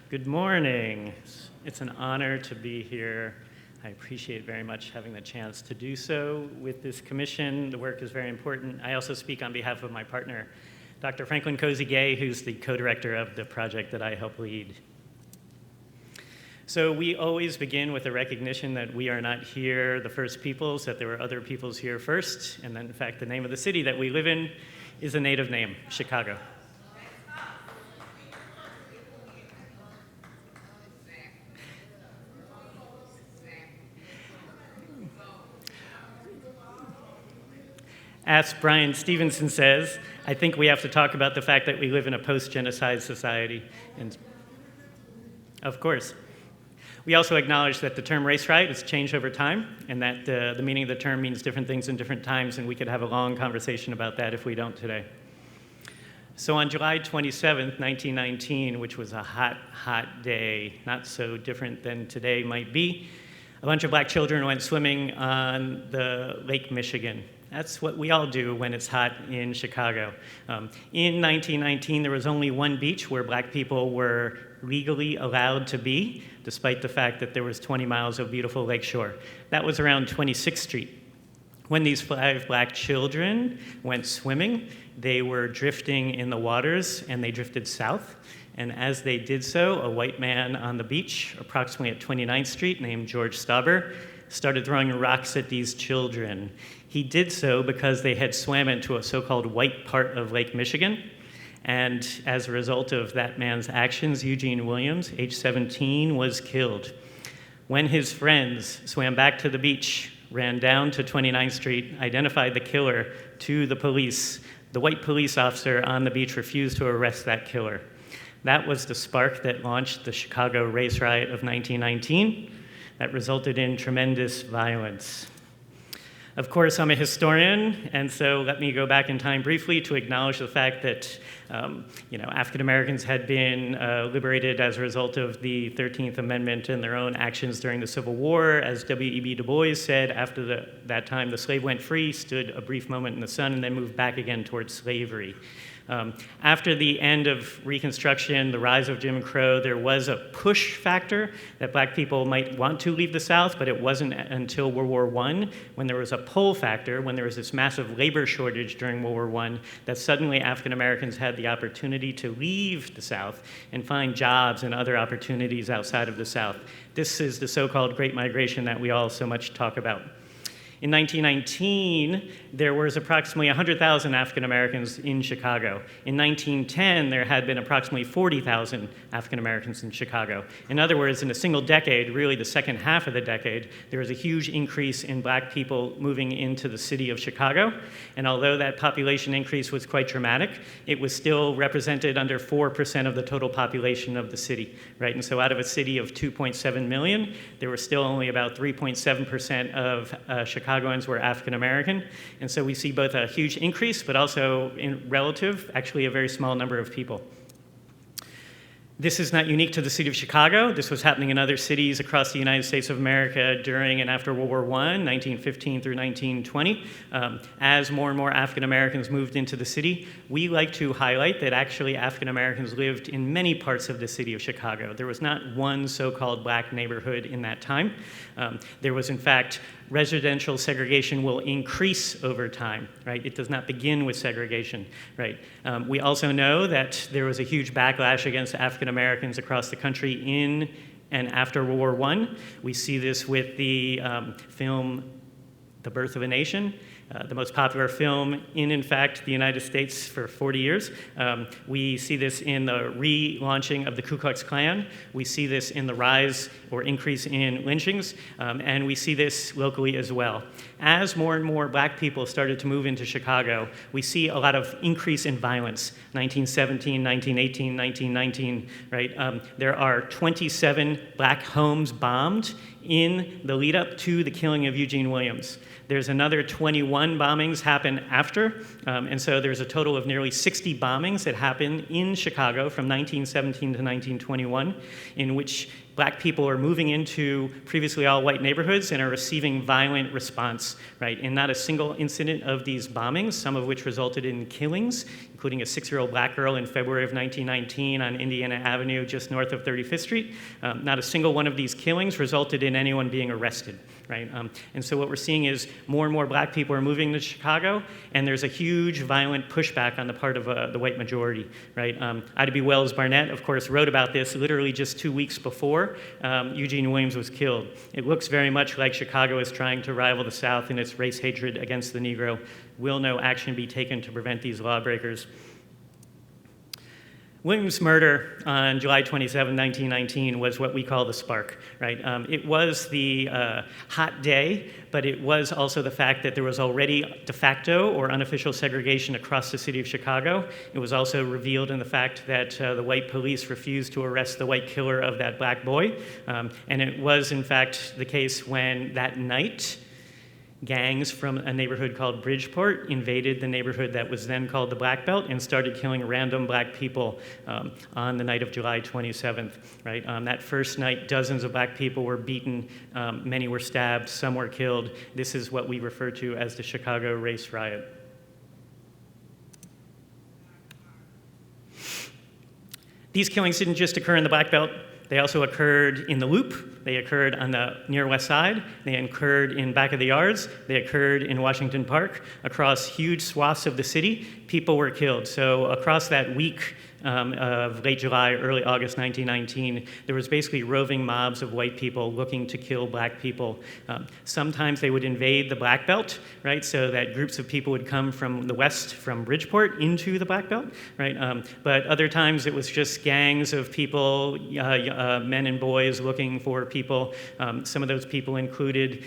Good morning. It's an honor to be here. I appreciate very much having the chance to do so with this commission. The work is very important. I also speak on behalf of my partner, Dr. Franklin Cozy-Gay, who's the co-director of the project that I help lead. So we always begin with a recognition that we are not here the first peoples, that there were other peoples here first, and then in fact the name of the city that we live in is a native name, Chicago. As Brian Stevenson says, I think we have to talk about the fact that we live in a post-genocide society. And of course, we also acknowledge that the term race riot has changed over time, and that the meaning of the term means different things in different times, and we could have a long conversation about that if we don't today. So on July 27th, 1919, which was a hot, hot day, not so different than today might be, a bunch of black children went swimming on the Lake Michigan. That's what we all do when it's hot in Chicago. In 1919, there was only one beach where black people were legally allowed to be, despite the fact that there was 20 miles of beautiful lakeshore. That was around 26th Street. When these 5 black children went swimming, they were drifting in the waters, and they drifted south. And as they did so, a white man on the beach, approximately at 29th Street, named George Stauber, started throwing rocks at these children. He did so because they had swam into a so-called white part of Lake Michigan. And as a result of that man's actions, Eugene Williams, age 17, was killed. When his friends swam back to the beach, ran down to 29th Street, identified the killer to the police, the white police officer on the beach refused to arrest that killer. That was the spark that launched the Chicago race riot of 1919 that resulted in tremendous violence. Of course, I'm a historian, and so let me go back in time briefly to acknowledge the fact that African Americans had been liberated as a result of the 13th Amendment and their own actions during the Civil War. As W.E.B. Du Bois said, after that time, the slave went free, stood a brief moment in the sun, and then moved back again towards slavery. After the end of Reconstruction, the rise of Jim Crow, there was a push factor that black people might want to leave the South, but it wasn't until World War I, when there was a pull factor, when there was this massive labor shortage during World War I, that suddenly African Americans had the opportunity to leave the South and find jobs and other opportunities outside of the South. This is the so-called Great Migration that we all so much talk about. In 1919, there was approximately 100,000 African Americans in Chicago. In 1910, there had been approximately 40,000 African Americans in Chicago. In other words, in a single decade, really the second half of the decade, there was a huge increase in black people moving into the city of Chicago. And although that population increase was quite dramatic, it was still represented under 4% of the total population of the city, right? And so out of a city of 2.7 million, there were still only about 3.7% of Chicagoans were African American, and so we see both a huge increase, but also in relative, actually a very small number of people. This is not unique to the city of Chicago. This was happening in other cities across the United States of America during and after World War I, 1915 through 1920. As more and more African Americans moved into the city, we like to highlight that actually African Americans lived in many parts of the city of Chicago. There was not one so-called black neighborhood in that time. There was, in fact, residential segregation will increase over time, right? It does not begin with segregation, right? We also know that there was a huge backlash against African Americans across the country in and after World War I. We see this with the film The Birth of a Nation, the most popular film in fact, the United States for 40 years. We see this in the relaunching of the Ku Klux Klan. We see this in the rise or increase in lynchings, and we see this locally as well. As more and more black people started to move into Chicago, we see a lot of increase in violence. 1917, 1918, 1919, right? There are 27 black homes bombed in the lead up to the killing of Eugene Williams. There's another 21 bombings happen after, and so there's a total of nearly 60 bombings that happen in Chicago from 1917 to 1921, in which Black people are moving into previously all-white neighborhoods and are receiving violent response, right? In not a single incident of these bombings, some of which resulted in killings, including a 6-year-old black girl in February of 1919 on Indiana Avenue just north of 35th Street. Not a single one of these killings resulted in anyone being arrested, right? And so what we're seeing is more and more black people are moving to Chicago, and there's a huge violent pushback on the part of the white majority, right? Ida B. Wells Barnett, of course, wrote about this literally just 2 weeks before Eugene Williams was killed. It looks very much like Chicago is trying to rival the South in its race hatred against the Negro. Will no action be taken to prevent these lawbreakers? Williams' murder on July 27, 1919 was what we call the spark, right? It was the hot day, but it was also the fact that there was already de facto or unofficial segregation across the city of Chicago. It was also revealed in the fact that the white police refused to arrest the white killer of that black boy. And it was, in fact, the case when that night, gangs from a neighborhood called Bridgeport invaded the neighborhood that was then called the Black Belt and started killing random black people on the night of July 27th, right? That first night, dozens of black people were beaten, many were stabbed, some were killed. This is what we refer to as the Chicago Race Riot. These killings didn't just occur in the Black Belt. They also occurred in the Loop. They occurred on the near West Side. They occurred in back of the yards. They occurred in Washington Park. Across huge swaths of the city, people were killed. So across that week of late July, early August 1919, there was basically roving mobs of white people looking to kill black people. Sometimes they would invade the Black Belt, right? So that groups of people would come from the west, from Bridgeport, into the Black Belt, right? But other times it was just gangs of people, men and boys looking for people. Some of those people included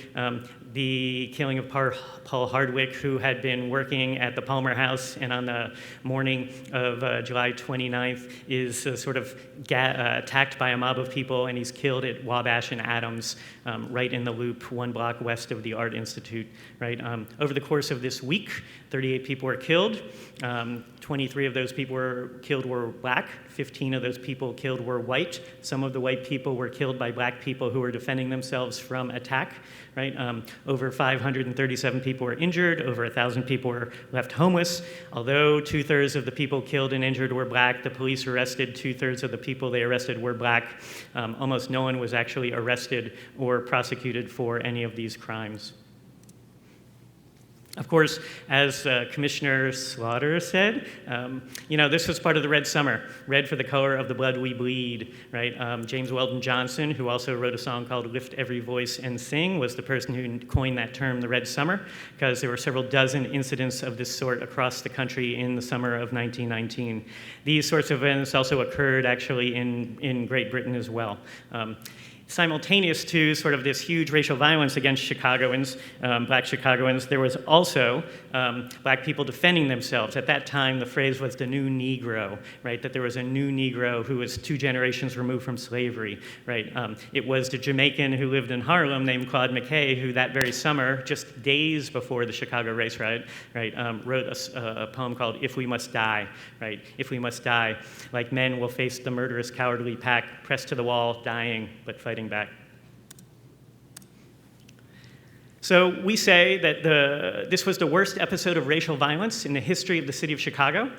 the killing of Paul Hardwick, who had been working at the Palmer House, and on the morning of July 29th is sort of attacked by a mob of people, and he's killed at Wabash and Adams, right in the Loop, 1 block west of the Art Institute. Right. Over the course of this week, 38 people were killed. 23 of those people were killed were black. 15 of those people killed were white. Some of the white people were killed by black people who were defending themselves from attack. Right? Over 537 people were injured. Over 1,000 people were left homeless. Although 2/3 of the people killed and injured were black, the police arrested 2/3 of the people they arrested were black. Almost no one was actually arrested or prosecuted for any of these crimes. Of course, as Commissioner Slaughter said, this was part of the Red Summer, red for the color of the blood we bleed, right? James Weldon Johnson, who also wrote a song called Lift Every Voice and Sing, was the person who coined that term, the Red Summer, because there were several dozen incidents of this sort across the country in the summer of 1919. These sorts of events also occurred actually in Great Britain as well. Simultaneous to sort of this huge racial violence against Chicagoans, black Chicagoans, there was also black people defending themselves. At that time, the phrase was the new Negro, right? That there was a new Negro who was 2 generations removed from slavery, right? It was the Jamaican who lived in Harlem named Claude McKay, who that very summer, just days before the Chicago Race Riot, right, wrote a poem called If We Must Die, right? If we must die, like men will face the murderous, cowardly pack, pressed to the wall, dying, but fighting back. So we say that this was the worst episode of racial violence in the history of the city of Chicago,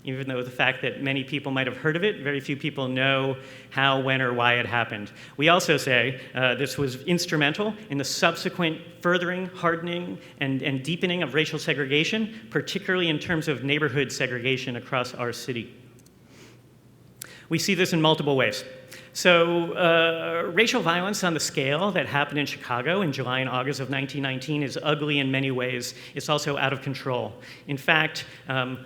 even though the fact that many people might have heard of it, very few people know how, when, or why it happened. We also say this was instrumental in the subsequent furthering, hardening, and deepening of racial segregation, particularly in terms of neighborhood segregation across our city. We see this in multiple ways. So racial violence on the scale that happened in Chicago in July and August of 1919 is ugly in many ways. It's also out of control. In fact,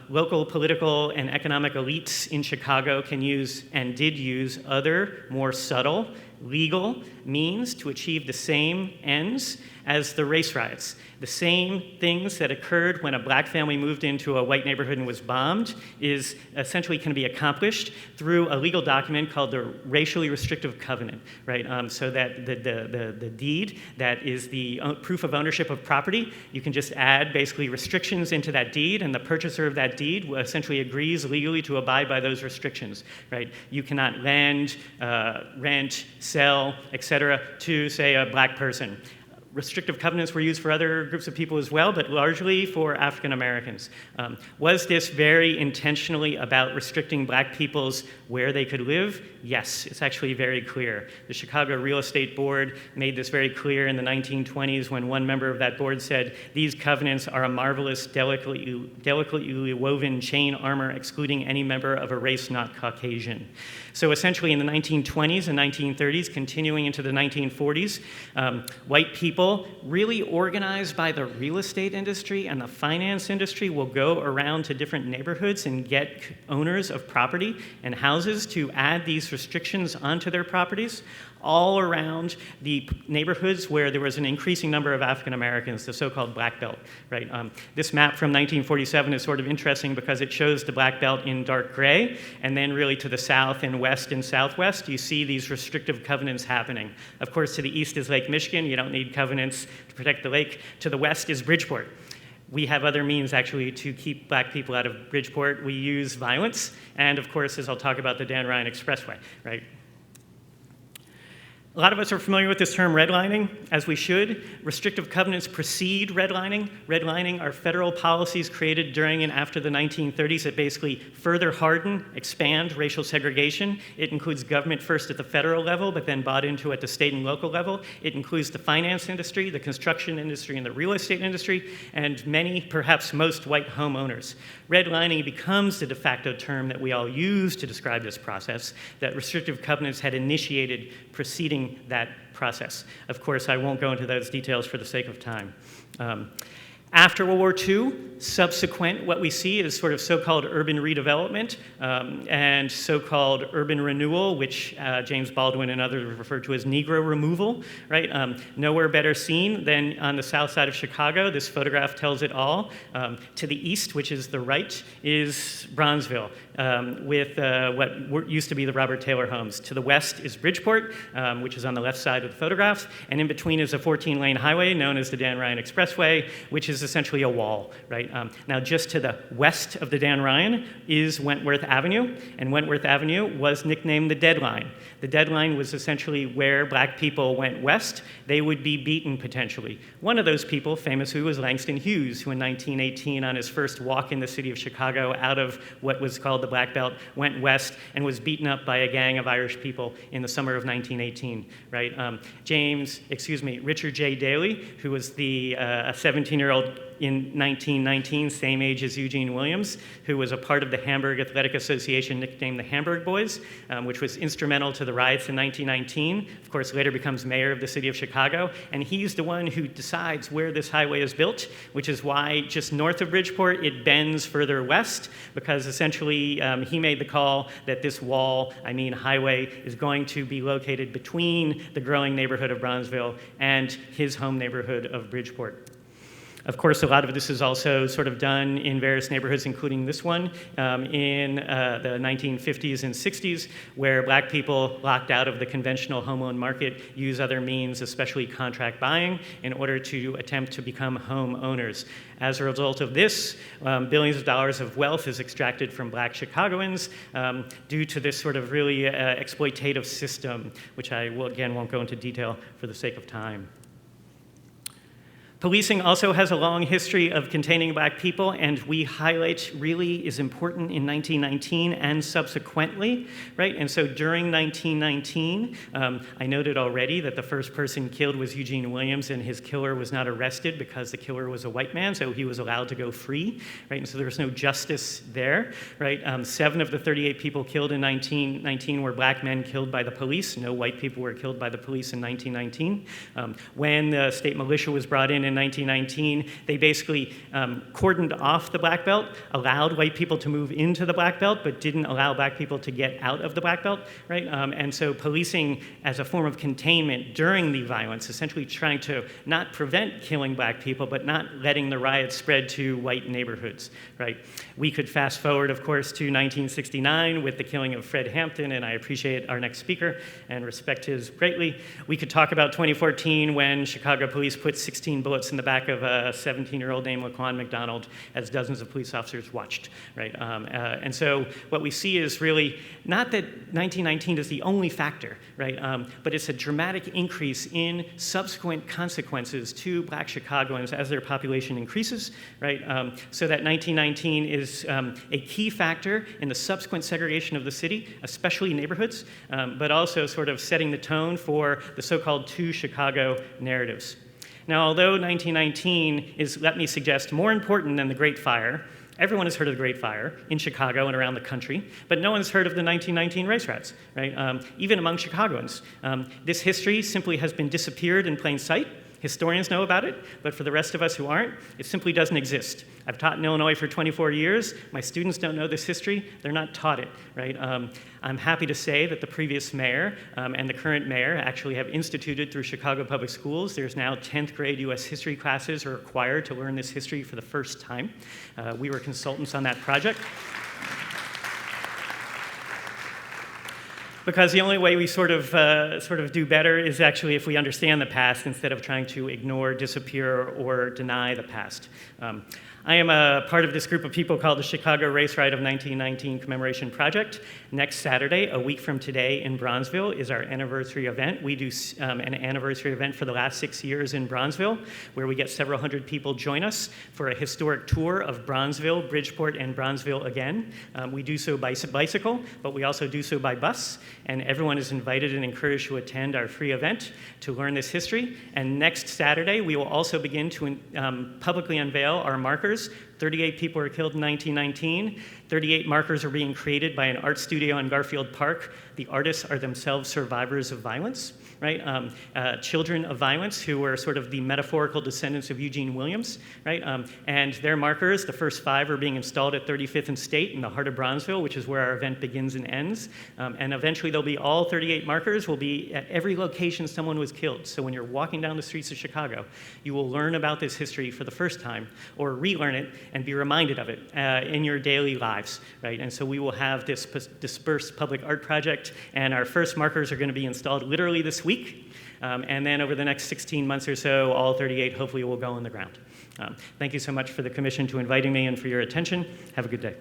local political and economic elites in Chicago can use and did use other, more subtle, legal means to achieve the same ends as the race riots. The same things that occurred when a black family moved into a white neighborhood and was bombed is essentially can be accomplished through a legal document called the racially restrictive covenant, right? So that the deed that is the proof of ownership of property, you can just add basically restrictions into that deed, and the purchaser of that deed essentially agrees legally to abide by those restrictions, right? You cannot lend, rent, sell, etc., to, say, a black person. Restrictive covenants were used for other groups of people as well, but largely for African Americans. Was this very intentionally about restricting black people's where they could live? Yes, it's actually very clear. The Chicago Real Estate Board made this very clear in the 1920s when one member of that board said, "These covenants are a marvelous, delicately woven chain armor excluding any member of a race not Caucasian." So essentially in the 1920s and 1930s, continuing into the 1940s, white people really organized by the real estate industry and the finance industry will go around to different neighborhoods and get owners of property and houses to add these restrictions onto their properties all around the neighborhoods where there was an increasing number of African Americans, the so-called Black Belt, right? This map from 1947 is sort of interesting because it shows the Black Belt in dark gray, and then really to the south and west and southwest, you see these restrictive covenants happening. Of course, to the east is Lake Michigan. You don't need covenants to protect the lake. To the west is Bridgeport. We have other means, actually, to keep black people out of Bridgeport. We use violence, and of course, as I'll talk about, the Dan Ryan Expressway, right? A lot of us are familiar with this term redlining, as we should. Restrictive covenants precede redlining. Redlining are federal policies created during and after the 1930s that basically further harden, expand racial segregation. It includes government first at the federal level, but then bought into at the state and local level. It includes the finance industry, the construction industry, and the real estate industry, and many, perhaps most, white homeowners. Redlining becomes the de facto term that we all use to describe this process that restrictive covenants had initiated preceding that process. Of course, I won't go into those details for the sake of time. After World War II, subsequent, what we see is sort of so-called urban redevelopment and so-called urban renewal, which James Baldwin and others refer to as Negro removal, right? Nowhere better seen than on the south side of Chicago. This photograph tells it all. To the east, which is the right, is Bronzeville, with what used to be the Robert Taylor homes. To the west is Bridgeport, which is on the left side of the photograph, and in between is a 14-lane highway known as the Dan Ryan Expressway, which is essentially a wall, right? Now, just to the west of the Dan Ryan is Wentworth Avenue, and Wentworth Avenue was nicknamed the Deadline. The Deadline was essentially where black people went west. They would be beaten, potentially. One of those people, famously, was Langston Hughes, who in 1918, on his first walk in the city of Chicago out of what was called the Black Belt, went west and was beaten up by a gang of Irish people in the summer of 1918, right? Richard J. Daley, who was the 17-year-old in 1919, same age as Eugene Williams, who was a part of the Hamburg Athletic Association nicknamed the Hamburg Boys, which was instrumental to the riots in 1919. Of course, later becomes mayor of the city of Chicago, and he's the one who decides where this highway is built, which is why just north of Bridgeport, it bends further west, because essentially he made the call that this highway, is going to be located between the growing neighborhood of Bronzeville and his home neighborhood of Bridgeport. Of course, a lot of this is also sort of done in various neighborhoods, including this one, in the 1950s and 60s, where black people locked out of the conventional home loan market use other means, especially contract buying, in order to attempt to become home owners. As a result of this, billions of dollars of wealth is extracted from black Chicagoans due to this sort of really exploitative system, which I won't go into detail for the sake of time. Policing also has a long history of containing black people, and we highlight really is important in 1919 and subsequently, right? And so during 1919, I noted already that the first person killed was Eugene Williams, and his killer was not arrested because the killer was a white man, so he was allowed to go free, right? And so there was no justice there, right? 7 of the 38 people killed in 1919 were black men killed by the police. No white people were killed by the police in 1919. When the state militia was brought in in 1919, they basically cordoned off the Black Belt, allowed white people to move into the Black Belt, but didn't allow black people to get out of the Black Belt, right? And so policing as a form of containment during the violence, essentially trying to not prevent killing black people, but not letting the riots spread to white neighborhoods, right? We could fast forward, of course, to 1969 with the killing of Fred Hampton, and I appreciate our next speaker and respect his greatly. We could talk about 2014 when Chicago police put 16 bullets in the back of a 17-year-old named Laquan McDonald as dozens of police officers watched, right? And so what we see is really not that 1919 is the only factor, right? But it's a dramatic increase in subsequent consequences to black Chicagoans as their population increases, right? So that 1919 is a key factor in the subsequent segregation of the city, especially neighborhoods, but also sort of setting the tone for the so-called two Chicago narratives. Now, although 1919 is, let me suggest, more important than the Great Fire, everyone has heard of the Great Fire in Chicago and around the country, but no one's heard of the 1919 race riots, right? Even among Chicagoans. This history simply has been disappeared in plain sight. Historians know about it, but for the rest of us who aren't, it simply doesn't exist. I've taught in Illinois for 24 years. My students don't know this history. They're not taught it, right? I'm happy to say that the previous mayor and the current mayor actually have instituted through Chicago Public Schools. There's now 10th grade U.S. history classes are required to learn this history for the first time. We were consultants on that project. Because the only way we sort of do better is actually if we understand the past instead of trying to ignore, disappear, or deny the past. I am a part of this group of people called the Chicago Race Riot of 1919 Commemoration Project. Next Saturday, a week from today in Bronzeville, is our anniversary event. We do an anniversary event for the last 6 years in Bronzeville, where we get several hundred people join us for a historic tour of Bronzeville, Bridgeport, and Bronzeville again. We do so by bicycle, but we also do so by bus, and everyone is invited and encouraged to attend our free event to learn this history. And next Saturday, we will also begin to publicly unveil our markers. 38 people were killed in 1919. 38 markers are being created by an art studio in Garfield Park. The artists are themselves survivors of violence, right? Children of violence who were sort of the metaphorical descendants of Eugene Williams, right? And their markers, the first 5 are being installed at 35th and State in the heart of Bronzeville, which is where our event begins and ends. And eventually there'll be all 38 markers will be at every location someone was killed. So when you're walking down the streets of Chicago, you will learn about this history for the first time or relearn it and be reminded of it in your daily lives, right? And so we will have this dispersed public art project, and our first markers are going to be installed literally this week. And then over the next 16 months or so, all 38 hopefully will go on the ground. Thank you so much for the commission to inviting me and for your attention. Have a good day.